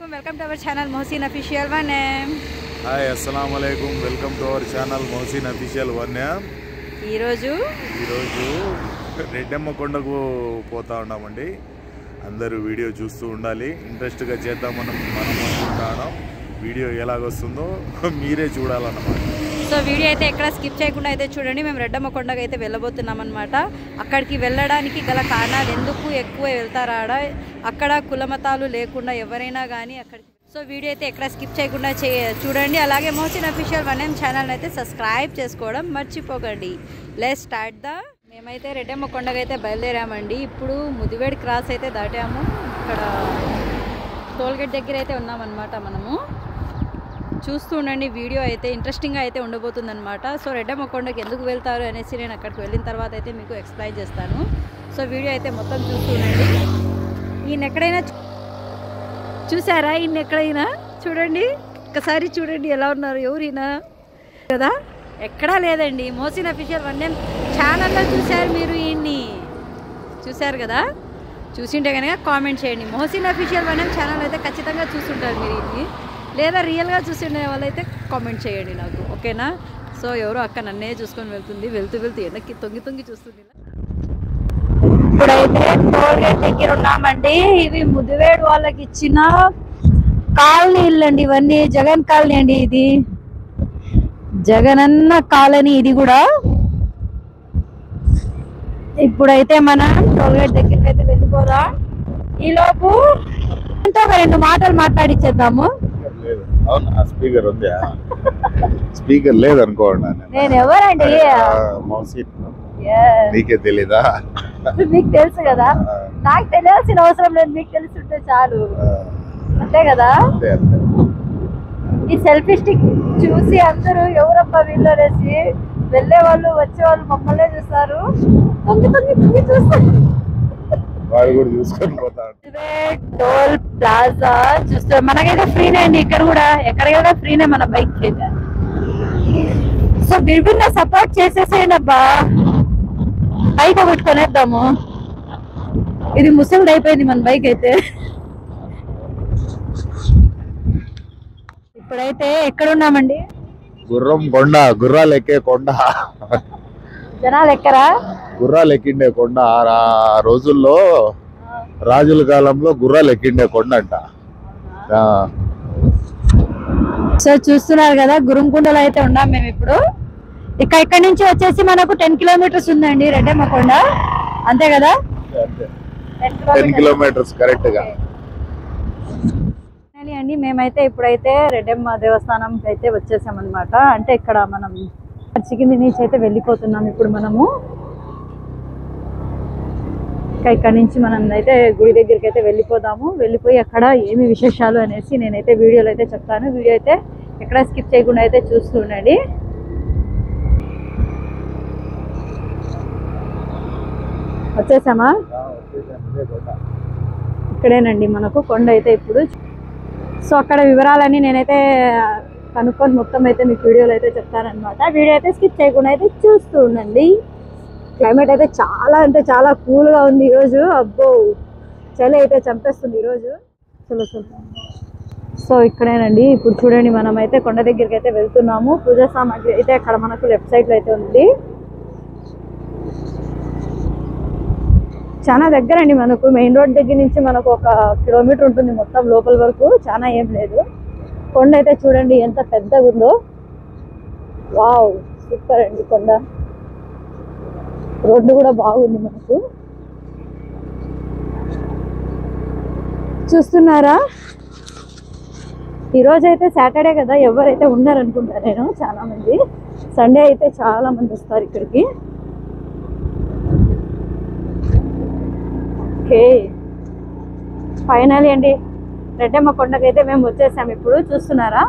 Welcome to our channel Mohsin official one. Hi, అస్సలాము అలైకుం. Welcome to our channel Mohsin official one. ఈరోజు రెడ్డమ్మ కొండకు పోతా ఉన్నామండి. అందరూ వీడియో చూస్తూ ఉండాలి. ఇంట్రెస్ట్గా చేద్దాం మనం అనుకుంటున్నాం. వీడియో ఎలాగొస్తుందో మీరే చూడాలన్నమాట. సో వీడియో అయితే ఎక్కడ స్కిప్ చేయకుండా అయితే చూడండి. మేము రెడ్డమ్మ కొండకు అయితే వెళ్ళబోతున్నాం అనమాట. అక్కడికి వెళ్ళడానికి గల కారణాలు, ఎందుకు ఎక్కువ వెళ్తారా, అక్కడ కులమతాలు లేకుండా ఎవరైనా కానీ అక్కడికి. సో వీడియో అయితే ఎక్కడ స్కిప్ చేయకుండా చూడండి. అలాగే మొహసిన్ అఫీషియల్ వన్ ఛానల్ అయితే సబ్స్క్రైబ్ చేసుకోవడం మర్చిపోకండి. లెట్స్ స్టార్ట్ మేమైతే రెడ్డమ్మ కొండకు అయితే బయలుదేరామండి. ఇప్పుడు ముదివేడి క్రాస్ అయితే దాటాము. ఇక్కడ టోల్గేట్ దగ్గర అయితే ఉన్నామన్నమాట. మనము చూస్తూ ఉండండి. వీడియో అయితే ఇంట్రెస్టింగ్గా అయితే ఉండబోతుంది అనమాట. సో రెడ్డమ్మ కొండకి ఎందుకు వెళ్తారు అనేసి నేను అక్కడికి వెళ్ళిన తర్వాత అయితే మీకు ఎక్స్ప్లెయిన్ చేస్తాను. సో వీడియో అయితే మొత్తం చూస్తూ ఉండండి. ఈయన ఎక్కడైనా చూసారా? ఈయన ఎక్కడైనా చూడండి, ఒక్కసారి చూడండి ఎలా ఉన్నారు. ఎవరైనా కదా, ఎక్కడా లేదండి. మొహసిన్ అఫీషియల్ వన్ ఛానల్లో చూశారు మీరు, ఈయన్ని చూశారు కదా. చూసింటే కనుక కామెంట్ చేయండి. మొహసిన్ అఫీషియల్ వన్ ఛానల్ అయితే ఖచ్చితంగా చూస్తుంటారు మీరు ఈయన్ని, లేదా రియల్గా చూసిండే వాళ్ళైతే కామెంట్ చేయండి నాకు, ఓకేనా. సో ఎవరో అక్క నన్నే చూసుకొని వెళ్తుంది, వెళ్తూ వెనక్కి తొంగి చూస్తుంది. ఇప్పుడైతే టోల్గేట్ దగ్గర ఉన్నామండి. ఇవి ముదివేడు వాళ్ళకి ఇచ్చిన కాలనీ ఇల్లు అండి. ఇవన్నీ జగన్ కాలనీ అండి. ఇది జగనన్న కాలనీ. ఇది కూడా ఇప్పుడైతే మనం టోల్గేట్ దగ్గరికి అయితే వెళ్ళిపోదాం. ఈలోపు ఒక రెండు మాటలు మాట్లాడిచ్చేద్దాము. స్పీకర్ ఉంది, స్పీకర్ లేదనుకోండి. నేను ఎవరండి? నీకే తెలీదా? మీకు తెలుసు కదా. నాకు తెలియాల్సిన అవసరం లేదు, మీకు తెలుసుంటే చాలు, అంతే కదా. ఈ సెల్ఫీ స్టిక్ చూసి అందరూ ఎవరబ్బా వీళ్ళనేసి వెళ్ళే వాళ్ళు వచ్చే వాళ్ళు మమ్మల్నే చూస్తారు, తొంగి చూస్తారు. టోల్ ప్లాజా చూస్తారు. మనకైతే ఫ్రీనే అండి ఇక్కడ కూడా, ఎక్కడికైనా ఫ్రీనే మన బైక్ అయితే. సో బిర్బిన్న సపోర్ట్ చేసేసేయండి అబ్బా, బైక్ ఒకటి కొనేద్దాము. ఇది ముసలిది అయిపోయింది మన బైక్ అయితే. ఇప్పుడైతే ఎక్కడ ఉన్నామండి? గుర్రం కొండ, గుర్రాలు ఎక్కే కొండ. జనాలు ఎక్కరా? గుర్రాలు ఎక్కిండే కొండ. ఆ రోజుల్లో రాజుల కాలంలో గుర్రాలు ఎక్కిండే కొండ అంట. సో చూస్తున్నారు కదా, గురంకొండలో అయితే ఉన్నాం మేము ఇప్పుడు. ఇక్కడ నుంచి వచ్చేసి మనకు 10 కిలోమీటర్స్ ఉందండి రెడ్డమ్మ కొండ, అంతే కదా. 10 కిలోమీటర్స్ కరెక్ట్ గా అండి. మేమైతే ఇప్పుడైతే రెడ్డమ్మ దేవస్థానం అయితే వచ్చేసాం అనమాట. అంటే ఇక్కడ మనం చికింది నుంచి అయితే వెళ్ళిపోతున్నాం ఇప్పుడు మనము. ఇక్కడ నుంచి మనం అయితే గుడి దగ్గరికి అయితే వెళ్ళిపోదాము. వెళ్ళిపోయి అక్కడ ఏమి విశేషాలు అనేసి నేనైతే వీడియోలో అయితే చెప్తాను. వీడియో అయితే ఎక్కడ స్కిప్ చేయకుండా అయితే చూస్తూ ఉండండి. వచ్చేసామా? ఇక్కడేనండి మనకు కొండ అయితే ఇప్పుడు. సో అక్కడ వివరాలన్నీ నేనైతే కనుక్కొని మొత్తం అయితే మీకు వీడియోలో అయితే చెప్తానమాట. వీడియో అయితే స్కిప్ చేయకుండా అయితే చూస్తూ ఉండండి. క్లైమేట్ అయితే చాలా అంటే చాలా కూల్గా ఉంది ఈరోజు. అబ్బో, చలి అయితే చంపేస్తుంది ఈరోజు. చలో. సో ఇక్కడేనండి ఇప్పుడు చూడండి, మనం అయితే కొండ దగ్గరికి అయితే వెళ్తున్నాము. పూజా సామాగ్రి అయితే అక్కడ మనకు లెఫ్ట్ సైడ్లో అయితే ఉంది. చాలా దగ్గర అండి మనకు. మెయిన్ రోడ్ దగ్గర నుంచి మనకు 1 కిలోమీటర్ ఉంటుంది మొత్తం లోపల వరకు. చాలా ఏం లేదు. కొండ అయితే చూడండి ఎంత పెద్దగా ఉందో. వావ్, సూపర్ అండి కొండ. రోడ్డు కూడా బాగుంది మనకు, చూస్తున్నారా. ఈరోజు అయితే సాటర్డే కదా, ఎవరైతే ఉన్నారనుకుంటా నేను. చాలా మంది సండే అయితే చాలా మంది వస్తారు ఇక్కడికి. ఓకే, ఫైనల్ అండి రెడ్డమ్మ కొండకైతే మేము వచ్చేసాం ఇప్పుడు. చూస్తున్నారా?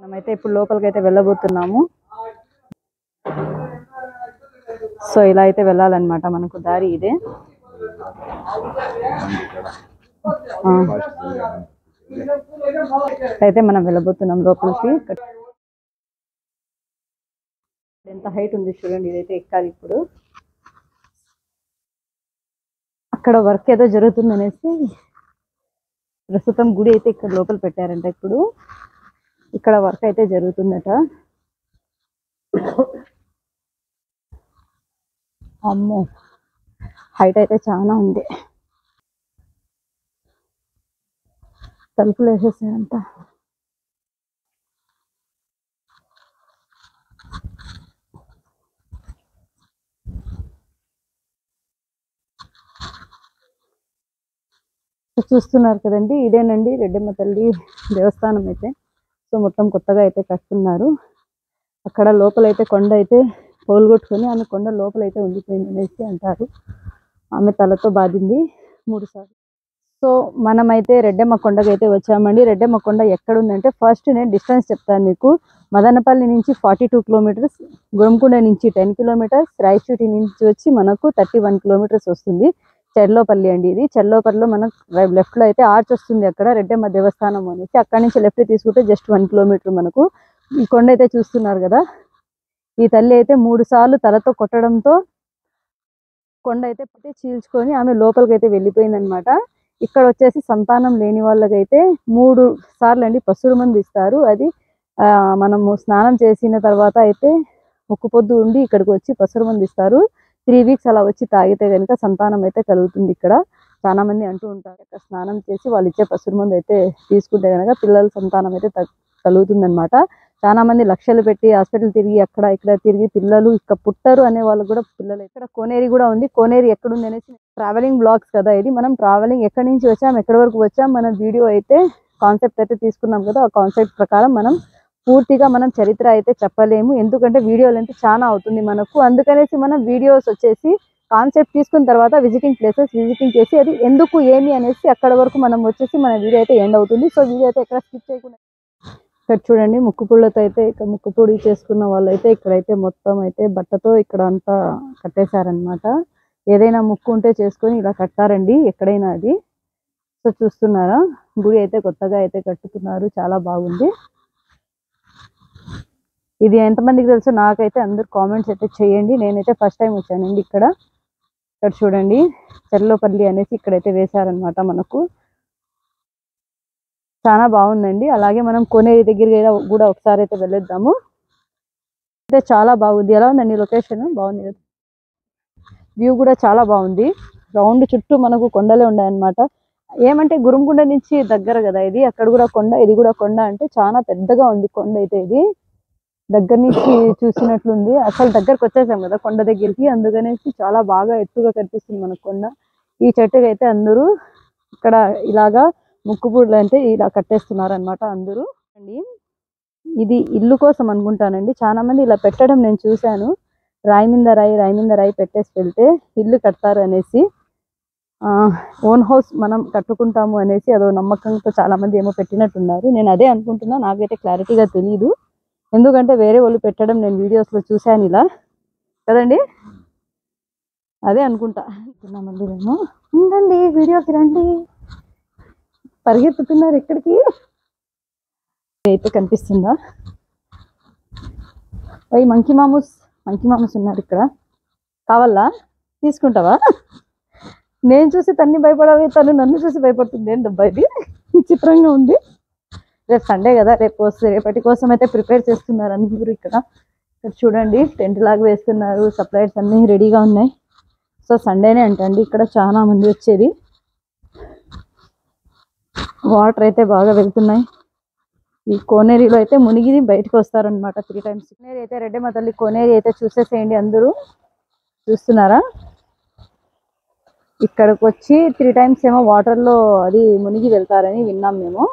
మనమైతే ఇప్పుడు లోపలికి అయితే వెళ్ళబోతున్నాము. సో ఇలా అయితే వెళ్ళాలన్నమాట మనకు దారి ఇదే. అయితే మనం వెళ్ళబోతున్నాం లోపలికి. ఎంత హైట్ ఉంది చూడండి, ఇదైతే ఎక్కాలి ఇప్పుడు. అక్కడ వర్క్ ఏదో జరుగుతుంది అనేసి ప్రస్తుతం గుడి అయితే ఇక్కడ లోపల పెట్టారంట. ఇప్పుడు ఇక్కడ వర్క్ అయితే జరుగుతుందట. అమ్మో, హైట్ అయితే చాలా ఉంది. తలుపులు వేసేసారంట. చూస్తున్నారు కదండి, ఇదేనండి రెడ్డమ్మ తల్లి దేవస్థానం అయితే. సో మొత్తం కొత్తగా అయితే కట్టున్నారు. అక్కడ లోపలైతే కొండ అయితే పోల్గొట్టుకొని ఆమె కొండ లోపలైతే ఉండిపోయింది అనేసి అంటారు. ఆమె తలతో బాధింది 3 సార్లు. సో మనమైతే రెడ్డమ్మ కొండకు అయితే వచ్చామండి. రెడ్డమ్మ కొండ ఎక్కడ ఉందంటే, ఫస్ట్ నేను డిస్టెన్స్ చెప్తాను మీకు. మదనపల్లి నుంచి 42 కిలోమీటర్స్, గురంకొండ నుంచి 10 కిలోమీటర్స్, రాయచోటి నుంచి వచ్చి మనకు 31 కిలోమీటర్స్ వస్తుంది. చెర్లోపల్లి అండి ఇది. చెర్లోపల్లిలో మనకు లెఫ్ట్లో అయితే ఆర్చ్ వస్తుంది, అక్కడ రెడ్డమ్మ దేవస్థానం అనేసి. అక్కడి నుంచి లెఫ్ట్ తీసుకుంటే జస్ట్ 1 కిలోమీటర్ మనకు. ఈ కొండ అయితే చూస్తున్నారు కదా, ఈ తల్లి అయితే 3 సార్లు తలతో కొట్టడంతో కొండ అయితే చీల్చుకొని ఆమె లోపలికి అయితే వెళ్ళిపోయింది అనమాట. ఇక్కడ వచ్చేసి సంతానం లేని వాళ్ళకైతే 3 సార్లు అండి పసురు మందు ఇస్తారు. అది మనము స్నానం చేసిన తర్వాత అయితే ఒక్క పొద్దు ఉండి ఇక్కడికి వచ్చి పసురు మందు ఇస్తారు. 3 వీక్స్ అలా వచ్చి తాగితే కనుక సంతానం అయితే కలుగుతుంది. ఇక్కడ చాలా మంది అంటూ ఉంటారు, ఇక్కడ స్నానం చేసి వాళ్ళు ఇచ్చే పసురు మందు అయితే తీసుకుంటే కనుక పిల్లల సంతానం అయితే కలుగుతుంది అనమాట. చాలా మంది లక్షలు పెట్టి హాస్పిటల్ తిరిగి అక్కడ ఇక్కడ తిరిగి పిల్లలు ఇక్కడ పుట్టరు అనే వాళ్ళు కూడా పిల్లలు. ఇక్కడ కోనేరి కూడా ఉంది. కోనేరి ఎక్కడుంది అనేసి ట్రావెలింగ్ బ్లాగ్స్ కదా ఇది. మనం ట్రావెలింగ్ ఎక్కడి నుంచి వచ్చాం, ఎక్కడి వరకు వచ్చాం, మన వీడియో అయితే కాన్సెప్ట్ అయితే తీసుకున్నాం కదా. ఆ కాన్సెప్ట్ ప్రకారం మనం పూర్తిగా మనం చరిత్ర అయితే చెప్పలేము, ఎందుకంటే వీడియోలు అయితే చాలా అవుతుంది మనకు. అందుకనేసి మనం వీడియోస్ వచ్చేసి కాన్సెప్ట్ తీసుకున్న తర్వాత విజిటింగ్ ప్లేసెస్ విజిటింగ్ చేసి అది ఎందుకు ఏమి అనేసి అక్కడ వరకు మనం వచ్చేసి మన వీడియో అయితే ఎండ్ అవుతుంది. సో వీడియో అయితే ఎక్కడ స్కిప్ చేయకుండా. ఇక్కడ చూడండి, ముక్కు పుల్లతో అయితే ఇక్కడ ముక్కు పొడి చేసుకున్న వాళ్ళు అయితే ఇక్కడైతే మొత్తం అయితే బట్టతో ఇక్కడ అంతా కట్టేశారనమాట. ఏదైనా ముక్కు ఉంటే చేసుకొని ఇలా కట్టారండి ఎక్కడైనా అది. సో చూస్తున్నారా, గుడి అయితే కొత్తగా అయితే కట్టుతున్నారు, చాలా బాగుంది. ఇది ఎంతమందికి తెలుసు నాకైతే అందరు కామెంట్స్ అయితే చేయండి. నేనైతే ఫస్ట్ టైం వచ్చానండి ఇక్కడ. ఇక్కడ చూడండి, చెర్లోపల్లి అనేసి ఇక్కడైతే వేశారనమాట మనకు. చాలా బాగుందండి. అలాగే మనం కోనేరి దగ్గర కూడా ఒకసారి అయితే వెళ్ళొద్దాము. అయితే చాలా బాగుంది. ఎలా ఉందండి లొకేషన్? బాగుంది కదా, వ్యూ కూడా చాలా బాగుంది. రౌండ్ చుట్టూ మనకు కొండలే ఉన్నాయన్నమాట. ఏమంటే గురంకొండ నుంచి దగ్గర కదా ఇది, అక్కడ కూడా కొండ, ఇది కూడా కొండ. అంటే చాలా పెద్దగా ఉంది కొండ అయితే. ఇది దగ్గర నుంచి చూసినట్లుంది. అసలు దగ్గరకు వచ్చేసాం కదా కొండ దగ్గరికి, అందుకనేసి చాలా బాగా ఎత్తుగా కనిపిస్తుంది మనకు కొండ. ఈ చెట్టుకి అయితే అందరూ ఇక్కడ ఇలాగా ముక్కుపుడులు అంటే ఇలా కట్టేస్తున్నారు అనమాట అందరూ అండి. ఇది ఇల్లు కోసం అనుకుంటానండి. చాలా మంది ఇలా పెట్టడం నేను చూశాను. రాయి మీద రాయి పెట్టేసి వెళ్తే ఇల్లు కడతారు అనేసి, ఓన్ హౌస్ మనం కట్టుకుంటాము అనేసి అదో నమ్మకంతో చాలా మంది ఏమో పెట్టినట్టున్నారు. నేను అదే అనుకుంటున్నా, నాకైతే క్లారిటీగా తెలియదు. ఎందుకంటే వేరే వాళ్ళు పెట్టడం నేను వీడియోస్లో చూశాను ఇలా కదండి, అదే అనుకుంటా. మళ్ళీ మేము ఉండండి, వీడియోకి రండి. పరిగెత్తుతున్నారు ఎక్కడికి? అయితే కనిపిస్తుందా? మంకీ మామూస్ ఉన్నారు ఇక్కడ. కావాలా? తీసుకుంటావా? నేను చూసి తన్ని భయపడాలి, తను నన్ను చూసి భయపడుతుంది. ఏంటబ్బా ఇది విచిత్రంగా ఉంది. రేపు సండే కదా, రేపటి కోసం అయితే ప్రిపేర్ చేస్తున్నారు అందరూ ఇక్కడ. ఇక్కడ చూడండి, టెంట్ లాగా వేస్తున్నారు, సప్లైస్ అన్నీ రెడీగా ఉన్నాయి. సో సండేనే అంటండి ఇక్కడ చాలా మంది వచ్చేది. వాటర్ అయితే బాగా వెళ్తున్నాయి. ఈ కోనేరిలో అయితే మునిగి బయటకు వస్తారనమాట 3 times. కోనేరి అయితే రెడ్డమ్మ తల్లి కోనేరి అయితే చూసేసేయండి అందరూ. చూస్తున్నారా, ఇక్కడికి వచ్చి 3 times ఏమో వాటర్లో అది మునిగి వెళ్తారని విన్నాం మేము.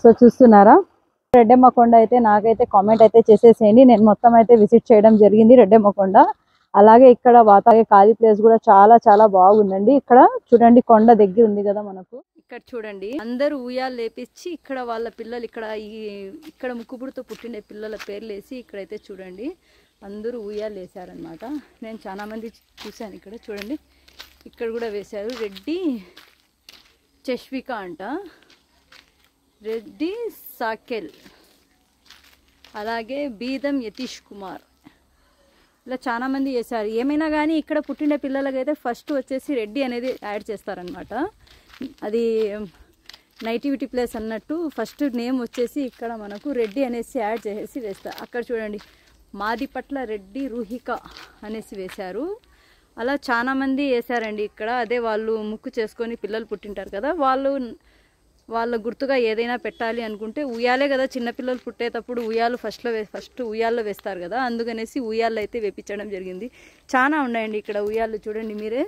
సో చూస్తున్నారా, రెడ్డమ్మ కొండ అయితే నాకైతే కామెంట్ అయితే చేసేసేయండి. నేను మొత్తం అయితే విజిట్ చేయడం జరిగింది రెడ్డమ్మ కొండ. అలాగే ఇక్కడ వాతావరణ ఖాళీ ప్లేస్ కూడా చాలా చాలా బాగుందండి. ఇక్కడ చూడండి, కొండ దగ్గర ఉంది కదా మనకు. ఇక్కడ చూడండి, అందరూ ఉయ్యాలు లేపించి ఇక్కడ వాళ్ళ పిల్లలు ఇక్కడ ముక్కుపుడితో పుట్టిన పిల్లల పేర్లు వేసి ఇక్కడైతే చూడండి అందరూ ఉయ్యాలు వేసారనమాట. నేను చాలా మంది చూశాను ఇక్కడ. చూడండి, ఇక్కడ కూడా వేశారు. రెడ్డి చష్విక అంట, రెడ్డి సాకెల్, అలాగే బీదం యతీష్ కుమార్, ఇలా చాలామంది చేశారు. ఏమైనా కానీ ఇక్కడ పుట్టిన పిల్లలకైతే ఫస్ట్ వచ్చేసి రెడ్డి అనేది యాడ్ చేస్తారనమాట. అది నైటివిటీ ప్లేస్ అన్నట్టు ఫస్ట్ నేమ్ వచ్చేసి ఇక్కడ మనకు రెడ్డి అనేసి యాడ్ చేసి వేస్తారు. అక్కడ చూడండి మాదిపట్ల రెడ్డి రూహిక అనేసి వేశారు. అలా చాలామంది వేశారండి ఇక్కడ. అదే వాళ్ళు ముక్కు చేసుకొని పిల్లలు పుట్టింటారు కదా, వాళ్ళ గుర్తుగా ఏదైనా పెట్టాలి అనుకుంటే ఉయ్యాలే కదా, చిన్నపిల్లలు పుట్టేటప్పుడు ఉయ్యాలు ఫస్ట్ ఉయ్యాల్లో వేస్తారు కదా, అందుకనేసి ఉయ్యాలు అయితే వేపించడం జరిగింది. చాలా ఉన్నాయండి ఇక్కడ ఉయ్యాలు. చూడండి మీరే,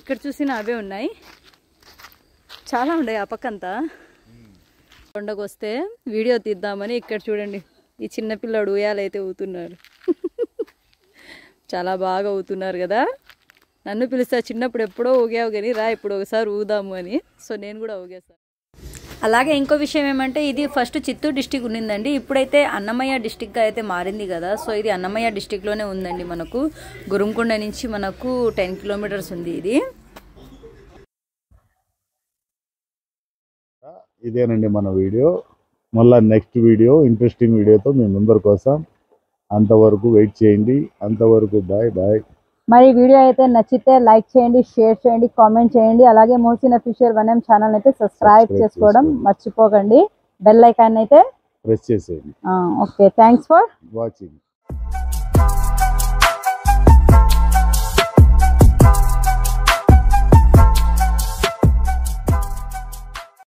ఎక్కడ చూసినా అవే ఉన్నాయి, చాలా ఉన్నాయి. ఆ పక్కంతా కొండకు వస్తే వీడియో తీద్దామని ఇక్కడ చూడండి ఈ చిన్నపిల్లాడు ఉయ్యాలైతే ఊతున్నాడు. చాలా బాగా ఊతున్నారు కదా. నన్ను పిలుస్తా, చిన్నప్పుడు ఎప్పుడో ఊగావు కానీ రా ఇప్పుడు ఒకసారి ఊదాము అని. సో నేను కూడా ఊగేస్తాను. అలాగే ఇంకో విషయం ఏమంటే, ఇది ఫస్ట్ చిత్తూరు డిస్టిక్ ఉన్నిందండి, ఇప్పుడైతే అన్నమయ్య డిస్టిక్గా అయితే మారింది కదా. సో ఇది అన్నమయ్య డిస్టిక్లోనే ఉందండి. మనకు గురుంకొండ నుంచి మనకు 10 కిలోమీటర్స్ ఉంది ఇది. ఇదేనండి మన వీడియో. మళ్ళీ నెక్స్ట్ వీడియో ఇంట్రెస్టింగ్ వీడియోతో మేము ముందరికి వస్తాం. అంతవరకు వెయిట్ చేయండి. అంతవరకు బాయ్ బాయ్. మరి వీడియో అయితే నచ్చితే లైక్ చేయండి, షేర్ చేయండి, కామెంట్ చేయండి. అలాగే మోహసిన్ అఫీషియల్ 1M ఛానల్ అయితే సబ్స్క్రైబ్ చేసుకోవడం మర్చిపోకండి. బెల్ ఐకాన్ అయితే ప్రెస్ చేసేయండి. Okay, thanks for watching.